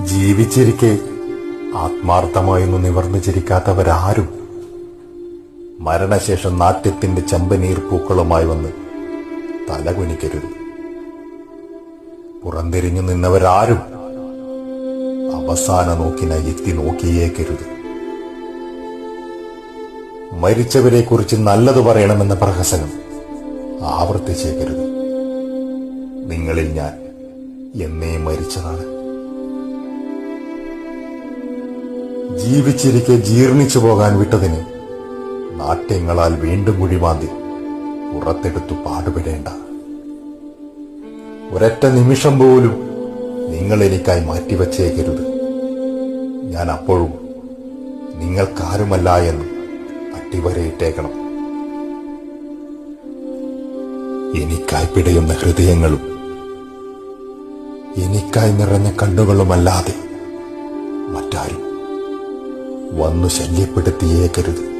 ജീവിച്ചിരിക്കെ ആത്മാർത്ഥമായൊന്നും നിവർന്നു ചിരിക്കാത്തവരാരും മരണശേഷം നാട്യത്തിന്റെ ചെമ്പനീർ പൂക്കളുമായി വന്ന് തലകുനിക്കരുത്. പുറംതിരിഞ്ഞു നിന്നവരാരും അവസാന നോക്കിനായി എത്തി നോക്കിയേക്കരുത്. മരിച്ചവരെക്കുറിച്ച് നല്ലത് പറയണമെന്ന പ്രഹസനം ആവർത്തിച്ചേക്കരുത്. നിങ്ങളിൽ ഞാൻ എന്നേ മരിച്ചതാണ്. ജീവിച്ചിരിക്കെ ജീർണിച്ചു പോകാൻ വിട്ടതിന് നാട്യങ്ങളാൽ വീണ്ടും കുഴിമാന്തി പുറത്തെടുത്തു പാടുപെടേണ്ട. ഒരൊറ്റ നിമിഷം പോലും നിങ്ങൾ എനിക്കായി മാറ്റിവച്ചേക്കരുത്. ഞാൻ അപ്പോഴും നിങ്ങൾക്കാരുമല്ല എന്ന് അട്ടിവരയിട്ടേക്കണം. എനിക്കായി പിടയുന്ന ഹൃദയങ്ങളും എനിക്കായി നിറഞ്ഞ കണ്ണുകളുമല്ലാതെ മറ്റാരും വന്നു ശല്യപ്പെടുത്തിയേക്കരുത്.